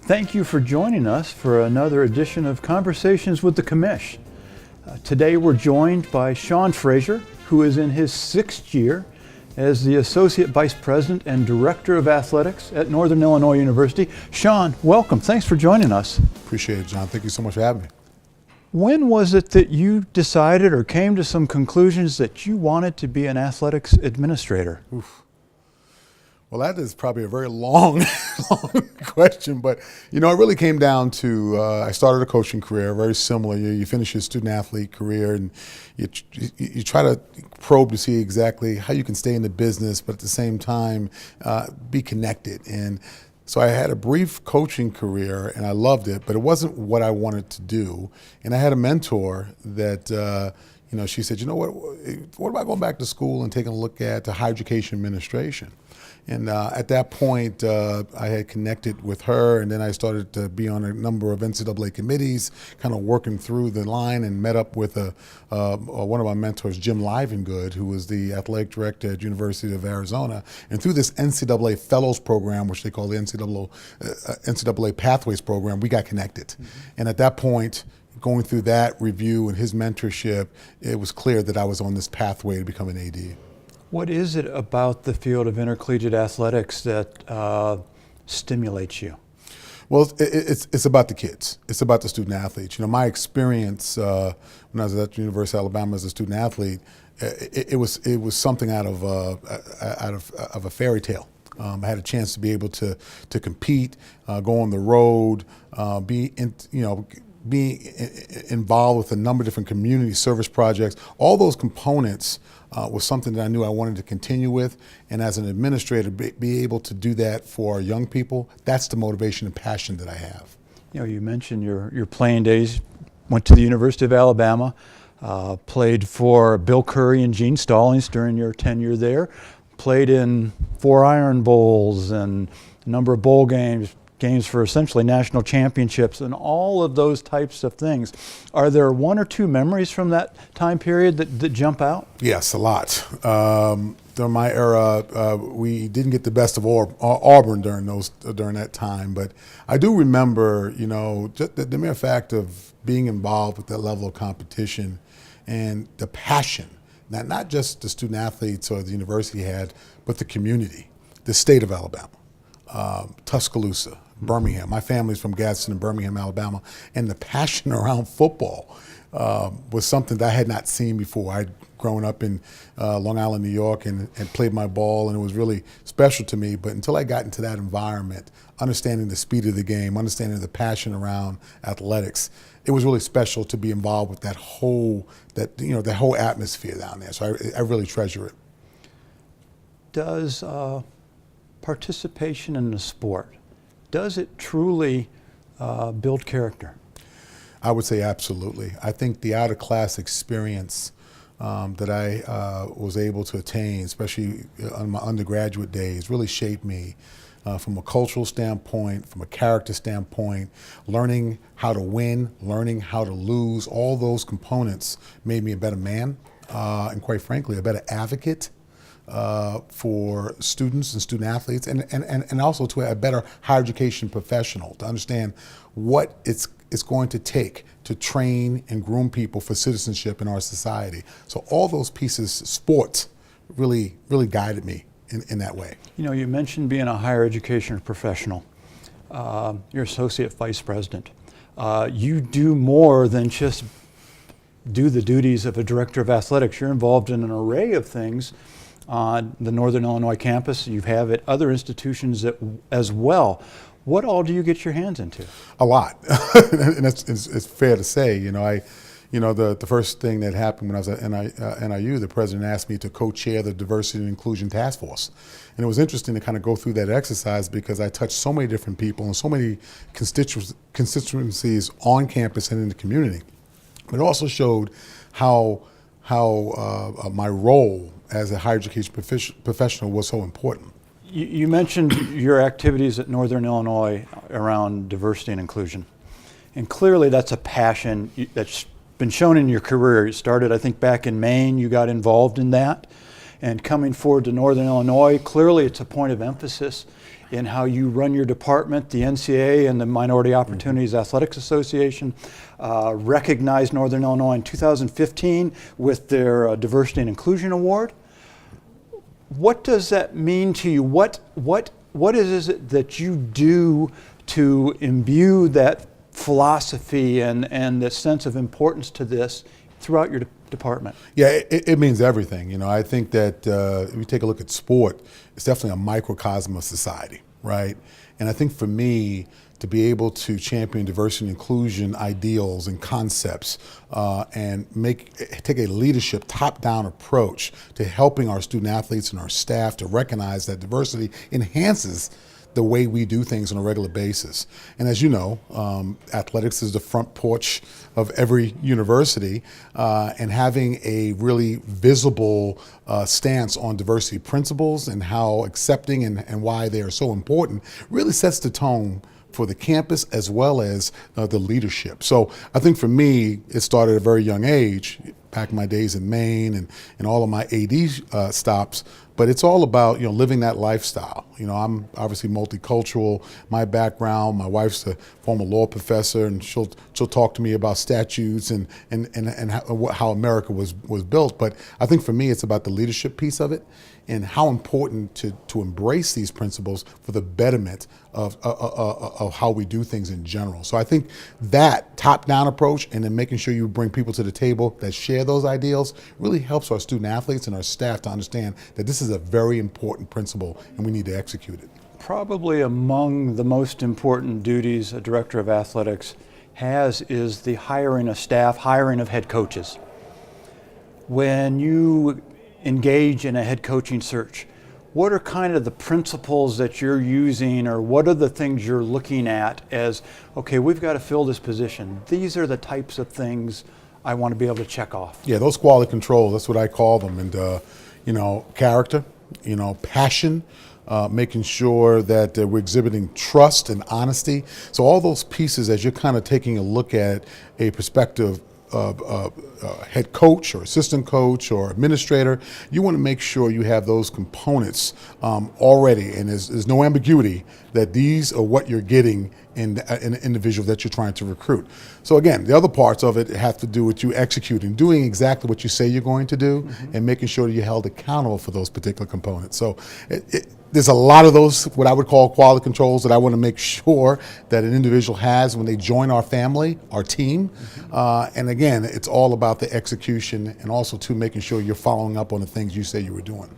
Thank you for joining us for another edition of Conversations with the Commish. Today we're joined by Sean Frazier, who is in his 6th year as the Associate Vice President and Director of Athletics at Northern Illinois University. Sean, welcome. Thanks for joining us. Appreciate it, John. Thank you so much for having me. When was it that you decided or came to some conclusions that you wanted to be an athletics administrator? Oof. Well, that is probably a very long question, but it really came down to I started a coaching career, very similar. You finish your student athlete career, and you try to probe to see exactly how you can stay in the business, but at the same time be connected. And so I had a brief coaching career, and I loved it, but it wasn't what I wanted to do. And I had a mentor that. She said, what about going back to school and taking a look at the higher education administration? And at that point, I had connected with her, and then I started to be on a number of NCAA committees, kind of working through the line, and met up with one of my mentors, Jim Livengood, who was the athletic director at University of Arizona. And through this NCAA Fellows program, which they call the NCAA Pathways program, we got connected. Mm-hmm. And at that point, going through that review and his mentorship, it was clear that I was on this pathway to become an AD. What is it about the field of intercollegiate athletics that stimulates you? Well, it's about the kids. It's about the student athletes. My experience when I was at the University of Alabama as a student athlete, it was something out of a fairy tale. I had a chance to be able to compete, go on the road, be involved with a number of different community service projects. All those components was something that I knew I wanted to continue with. And as an administrator, be able to do that for young people, that's the motivation and passion that I have. You mentioned your playing days, went to the University of Alabama, played for Bill Curry and Gene Stallings during your tenure there, played in 4 Iron Bowls and a number of bowl games for essentially national championships and all of those types of things. Are there 1 or 2 memories from that time period that jump out? Yes, a lot. During my era, we didn't get the best of Auburn during that time, but I do remember, just the mere fact of being involved with that level of competition and the passion that not just the student athletes or the university had, but the community, the state of Alabama, Tuscaloosa, Birmingham. My family's from Gadsden and Birmingham, Alabama, and the passion around football was something that I had not seen before. I'd grown up in Long Island, New York, and played my ball, and it was really special to me. But until I got into that environment, understanding the speed of the game, understanding the passion around athletics, it was really special to be involved with that whole atmosphere down there. So I really treasure it. Does participation in the sport, does it truly build character? I would say absolutely. I think the out-of-class experience that I was able to attain, especially on my undergraduate days, really shaped me from a cultural standpoint, from a character standpoint. Learning how to win, learning how to lose, all those components made me a better man, and quite frankly, a better advocate for students and student athletes, and also to a better higher education professional, to understand what it's going to take to train and groom people for citizenship in our society. So all those pieces, sports, really guided me in that way. You mentioned being a higher education professional. You're associate vice president. You do more than just do the duties of a director of athletics. You're involved in an array of things on the Northern Illinois campus. You have at other institutions as well. What all do you get your hands into? A lot, and it's fair to say. The first thing that happened when I was at NIU, the president asked me to co-chair the Diversity and Inclusion Task Force, and it was interesting to kind of go through that exercise because I touched so many different people and so many constituencies on campus and in the community. But it also showed how my role as a higher education professional was so important. You mentioned your activities at Northern Illinois around diversity and inclusion. And clearly that's a passion that's been shown in your career. You started, I think, back in Maine. You got involved in that. and coming forward to Northern Illinois. Clearly, it's a point of emphasis in how you run your department. The NCAA and the Minority Opportunities Athletics Association recognized Northern Illinois in 2015 with their Diversity and Inclusion Award. What does that mean to you? What is it that you do to imbue that philosophy and the sense of importance to this throughout your department? Yeah, it means everything. You know, I think that if you take a look at sport, it's definitely a microcosm of society, right? And I think for me, to be able to champion diversity and inclusion ideals and concepts and take a leadership top-down approach to helping our student athletes and our staff to recognize that diversity enhances the way we do things on a regular basis. And as you know, athletics is the front porch of every university, and having a really visible stance on diversity principles and how accepting and why they are so important really sets the tone for the campus as well as the leadership. So I think for me, it started at a very young age, back in my days in Maine and all of my AD stops. But it's all about, you know, living that lifestyle. You know, I'm obviously multicultural. My background, my wife's a former law professor, and she'll talk to me about statutes and how America was built. But I think for me, it's about the leadership piece of it and how important to embrace these principles for the betterment of how we do things in general. So I think that top-down approach and then making sure you bring people to the table that share those ideals really helps our student athletes and our staff to understand that this is a very important principle and we need to execute it. Probably among the most important duties a director of athletics has is the hiring of staff, hiring of head coaches. When you engage in a head coaching search, what are kind of the principles that you're using, or what are the things you're looking at as, okay, we've got to fill this position. These are the types of things I want to be able to check off. Yeah, those quality controls, that's what I call them. And, you know, character, you know, passion, making sure that we're exhibiting trust and honesty. So all those pieces, as you're kind of taking a look at a perspective head coach or assistant coach or administrator, you want to make sure you have those components already, and there's no ambiguity that these are what you're getting in an individual that you're trying to recruit. So again, the other parts of it have to do with you executing, doing exactly what you say you're going to do, and making sure that you're held accountable for those particular components. So there's a lot of those, what I would call quality controls, that I want to make sure that an individual has when they join our family, our team. And again, it's all about the execution and also to making sure you're following up on the things you say you were doing.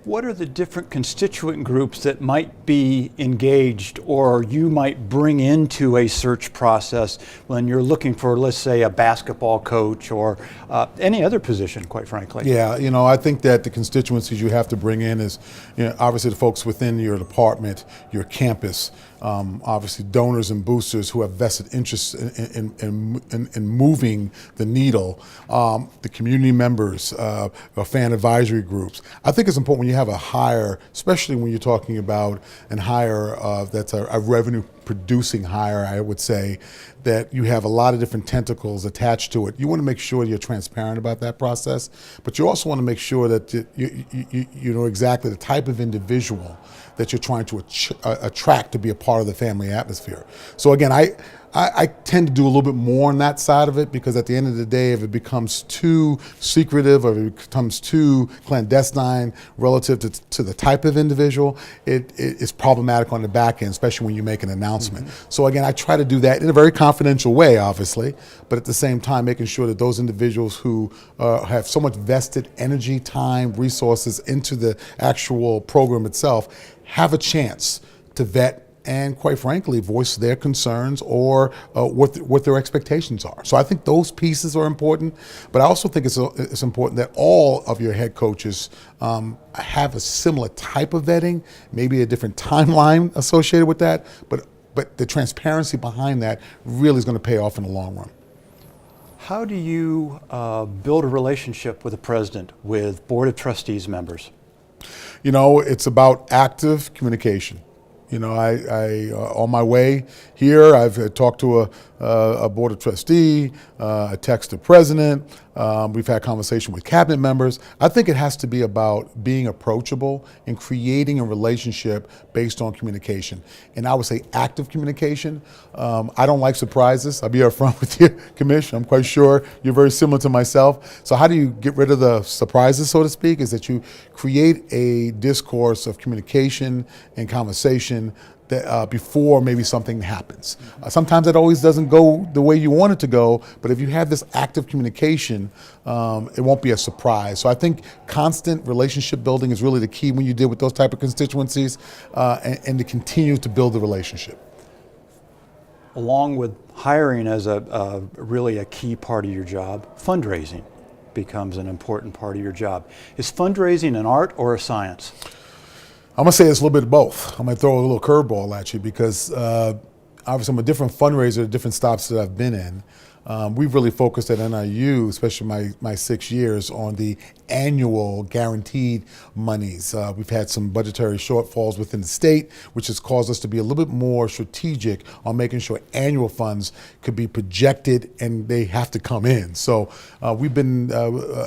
What are the different constituent groups that might be engaged or you might bring into a search process when you're looking for, let's say, a basketball coach or any other position, quite frankly? Yeah, you know, I think that the constituencies you have to bring in is, you know, obviously the folks within your department, your campus, obviously donors and boosters who have vested interest in moving the needle, the community members, fan advisory groups. I think it's important when you have a hire, especially when you're talking about an hire that's a revenue producing hire, I would say, that you have a lot of different tentacles attached to it. You want to make sure you're transparent about that process, but you also want to make sure that you know exactly the type of individual that you're trying to attract to be a part of the family atmosphere. So again, I tend to do a little bit more on that side of it, because at the end of the day, if it becomes too secretive or it becomes too clandestine relative to the type of individual, it's problematic on the back end, especially when you make an announcement. So again, I try to do that in a very confidential way, obviously, but at the same time making sure that those individuals who have so much vested energy, time, resources into the actual program itself have a chance to vet and, quite frankly, voice their concerns or what their expectations are. So I think those pieces are important, but I also think it's important that all of your head coaches have a similar type of vetting, maybe a different timeline associated with that, but the transparency behind that really is going to pay off in the long run. How do you build a relationship with the president, with Board of Trustees members? You know, it's about active communication. You know, I on my way here, I've talked to a board of trustee, a text the president. We've had conversation with cabinet members. I think it has to be about being approachable and creating a relationship based on communication. And I would say active communication. I don't like surprises. I'll be upfront with you, Commish. I'm quite sure you're very similar to myself. So how do you get rid of the surprises, so to speak, is that you create a discourse of communication and conversation that, before maybe something happens. Sometimes it always doesn't go the way you want it to go, but if you have this active communication, it won't be a surprise. So I think constant relationship building is really the key when you deal with those type of constituencies, and to continue to build the relationship. Along with hiring as really a key part of your job, fundraising becomes an important part of your job. Is fundraising an art or a science? I'm gonna say it's a little bit of both. I'm gonna throw a little curveball at you because obviously I'm a different fundraiser at different stops that I've been in. We've really focused at NIU, especially my 6 years, on the annual guaranteed monies. We've had some budgetary shortfalls within the state, which has caused us to be a little bit more strategic on making sure annual funds could be projected and they have to come in. So we've been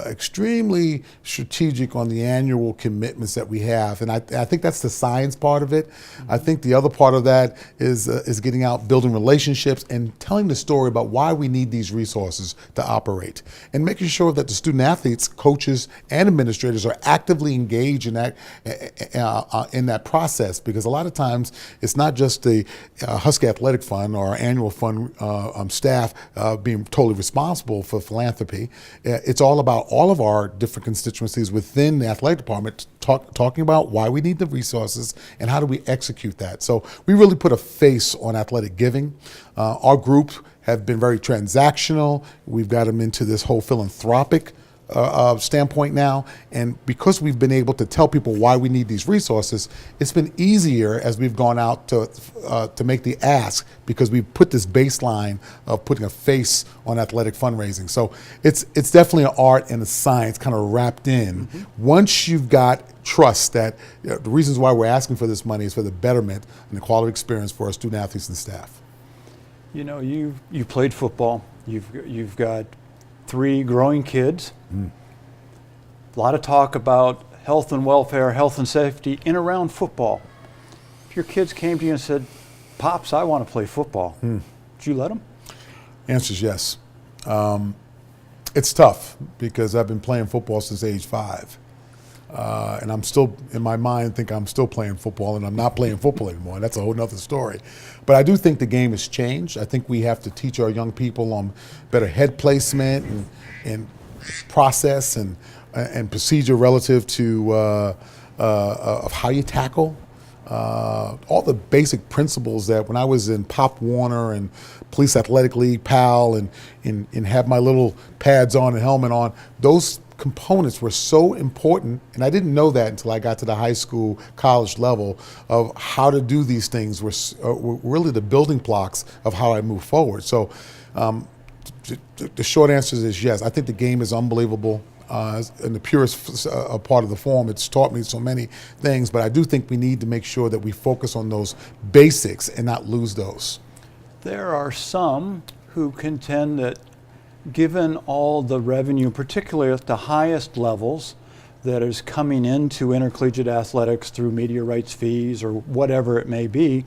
extremely strategic on the annual commitments that we have, and I think that's the science part of it. I think the other part of that is getting out, building relationships, and telling the story about why we need these resources to operate, and making sure that the student athletes, coaches, and administrators are actively engaged in that process, because a lot of times it's not just the Husky Athletic Fund or our annual fund staff being totally responsible for philanthropy. It's all about all of our different constituencies within the athletic department talking about why we need the resources and how do we execute that. So we really put a face on athletic giving. Our group have been very transactional. We've got them into this whole philanthropic standpoint now, and because we've been able to tell people why we need these resources, it's been easier as we've gone out to make the ask, because we've put this baseline of putting a face on athletic fundraising. So it's definitely an art and a science kind of wrapped in. Once you've got trust that the reasons why we're asking for this money is for the betterment and the quality experience for our student athletes and staff. You know, you played football. You've got 3 growing kids. A lot of talk about health and welfare, health and safety in around football. If your kids came to you and said, "Pops, I want to play football," would you let them? Answer is yes. It's tough because I've been playing football since age 5. And I'm still, in my mind, think I'm still playing football, and I'm not playing football anymore. That's a whole nother story. But I do think the game has changed. I think we have to teach our young people on better head placement and process and procedure relative to of how you tackle. All the basic principles that when I was in Pop Warner and Police Athletic League, PAL, and had my little pads on and helmet on, those components were so important, and I didn't know that until I got to the high school, college level, of how to do these things were really the building blocks of how I move forward. So the short answer is yes. I think the game is unbelievable. In the purest part of the form, it's taught me so many things, but I do think we need to make sure that we focus on those basics and not lose those. There are some who contend that given all the revenue, particularly at the highest levels, that is coming into intercollegiate athletics through media rights fees or whatever it may be,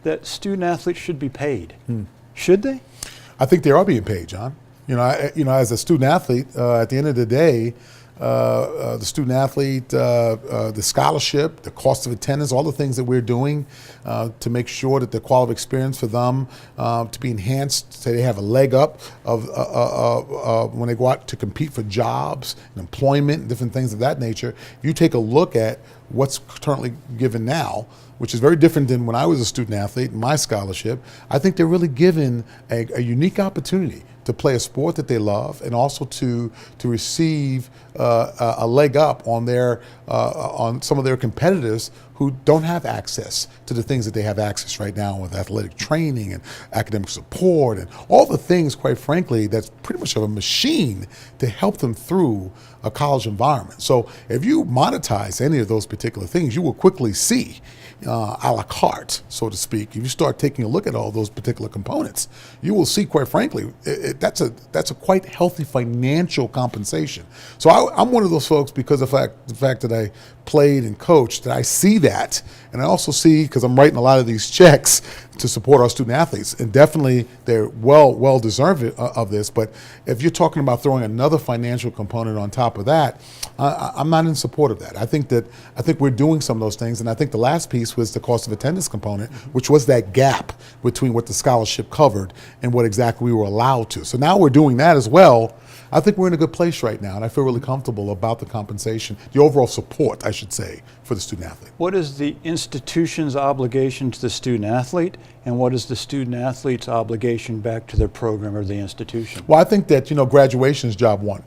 that student athletes should be paid. Should they? I think they are being paid, John. You know, as a student athlete, at the end of the day, the student athlete, the scholarship, the cost of attendance, all the things that we're doing to make sure that the quality of experience for them to be enhanced, so they have a leg up of when they go out to compete for jobs and employment and different things of that nature. If you take a look at what's currently given now, which is very different than when I was a student athlete and my scholarship, I think they're really given a unique opportunity to play a sport that they love, and also to receive a leg up on their on some of their competitors who don't have access to the things that they have access right now with athletic training and academic support and all the things, quite frankly, that's pretty much of a machine to help them through a college environment. So if you monetize any of those particular things, you will quickly see a la carte, so to speak. If you start taking a look at all those particular components, you will see, quite frankly, that's a quite healthy financial compensation. So I'm one of those folks, because of the fact that I played and coached, that I see that, and I also see, because I'm writing a lot of these checks to support our student athletes, and definitely they're well deserved of this. But if you're talking about throwing another financial component on top of that, I'm not in support of that. I think we're doing some of those things, and I think the last piece was the cost of attendance component, which was that gap between what the scholarship covered and what exactly we were allowed to. So now we're doing that as well. I think we're in a good place right now, and I feel really comfortable about the compensation, the overall support, I should say, for the student athlete. What is the institution's obligation to the student athlete, and what is the student athlete's obligation back to their program or the institution? Well, I think that, graduation is job one.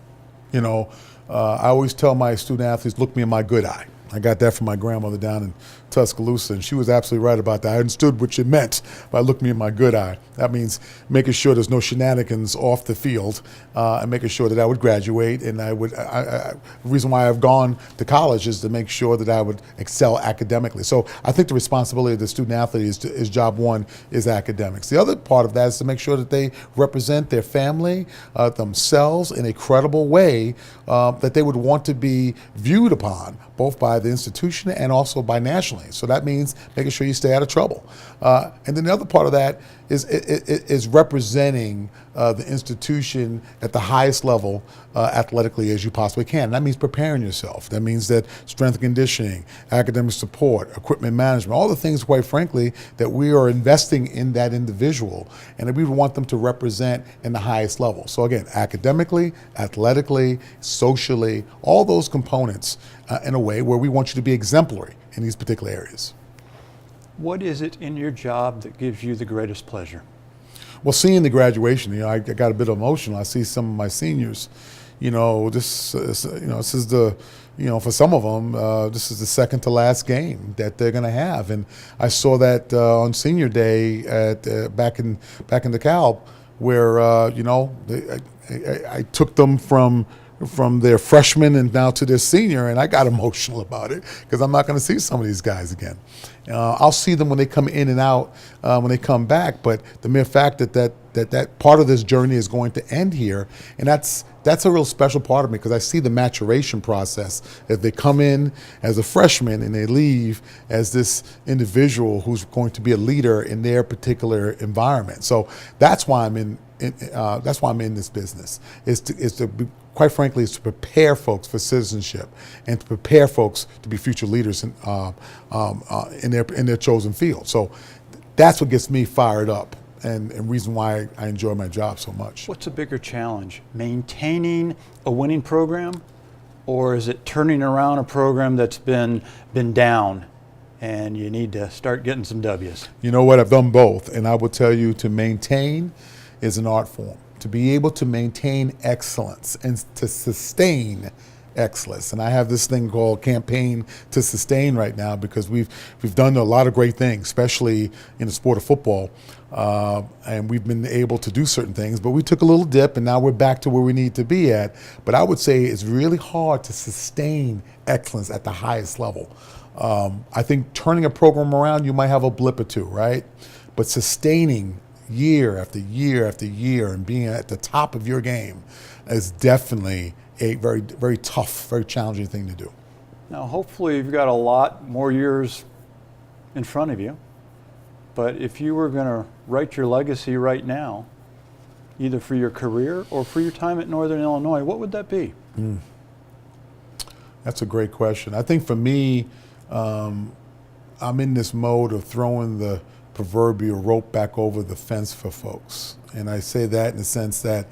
I always tell my student athletes, look me in my good eye. I got that from my grandmother down in Tuscaloosa, and she was absolutely right about that. I understood what she meant by look me in my good eye. That means making sure there's no shenanigans off the field, and making sure that I would graduate. And the reason why I've gone to college is to make sure that I would excel academically. So I think the responsibility of the student athlete is job one is academics. The other part of that is to make sure that they represent their family, themselves in a credible way, that they would want to be viewed upon, both by the institution and also by nationally. So that means making sure you stay out of trouble. And then the other part of that is representing the institution at the highest level athletically as you possibly can. And that means preparing yourself. That means that strength and conditioning, academic support, equipment management, all the things, quite frankly, that we are investing in that individual and that we want them to represent in the highest level. So again, academically, athletically, socially, all those components in a way where we want you to be exemplary in these particular areas. What is it in your job that gives you the greatest pleasure? Well, seeing the graduation, I got a bit emotional. I see some of my seniors, this is the, for some of them, this is the second to last game that they're going to have. And I saw that on senior day back in DeKalb, where, I took them from their freshman and now to their senior, and I got emotional about it because I'm not going to see some of these guys again. I'll see them when they come in and out, when they come back, but the mere fact that part of this journey is going to end here, and that's a real special part of me because I see the maturation process as they come in as a freshman and they leave as this individual who's going to be a leader in their particular environment. So that's why I'm in this business. Quite frankly, is to prepare folks for citizenship and to prepare folks to be future leaders in their chosen field. So that's what gets me fired up and reason why I enjoy my job so much. What's a bigger challenge, maintaining a winning program, or is it turning around a program that's been down and you need to start getting some W's? You know what, I've done both, and I will tell you, to maintain is an art form. To be able to maintain excellence and to sustain excellence. And I have this thing called Campaign to Sustain right now because we've done a lot of great things, especially in the sport of football. And we've been able to do certain things, but we took a little dip and now we're back to where we need to be at. But I would say it's really hard to sustain excellence at the highest level. I think turning a program around, you might have a blip or two, right? But sustaining year after year after year and being at the top of your game is definitely a very, very tough, very challenging thing to do. Now, hopefully you've got a lot more years in front of you, but if you were going to write your legacy right now, either for your career or for your time at Northern Illinois, what would that be? That's a great question. I think for me, I'm in this mode of throwing the proverbial rope back over the fence for folks. And I say that in the sense that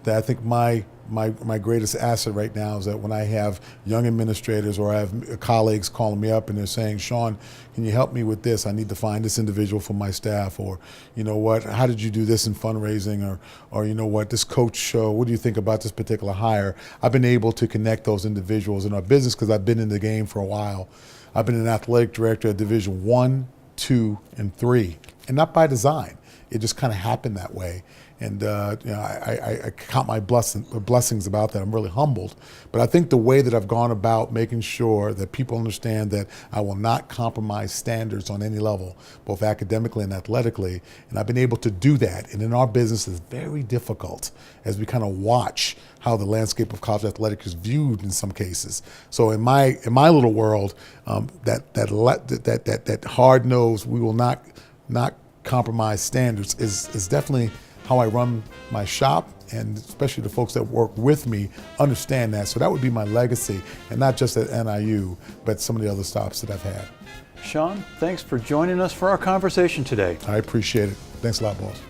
I think my greatest asset right now is that when I have young administrators or I have colleagues calling me up and they're saying, Sean, can you help me with this? I need to find this individual for my staff, or how did you do this in fundraising, or this coach, what do you think about this particular hire? I've been able to connect those individuals in our business because I've been in the game for a while. I've been an athletic director at Division 1, 2, and 3, and not by design. It just kind of happened that way. And I count my blessings about that. I'm really humbled. But I think the way that I've gone about making sure that people understand that I will not compromise standards on any level, both academically and athletically, and I've been able to do that. And in our business, it's very difficult as we kind of watch how the landscape of college athletics is viewed in some cases. So in my little world, that hard nose, we will not compromise standards is definitely how I run my shop, and especially the folks that work with me understand that. So that would be my legacy, and not just at NIU, but some of the other stops that I've had. Sean, thanks for joining us for our conversation today. I appreciate it. Thanks a lot, boss.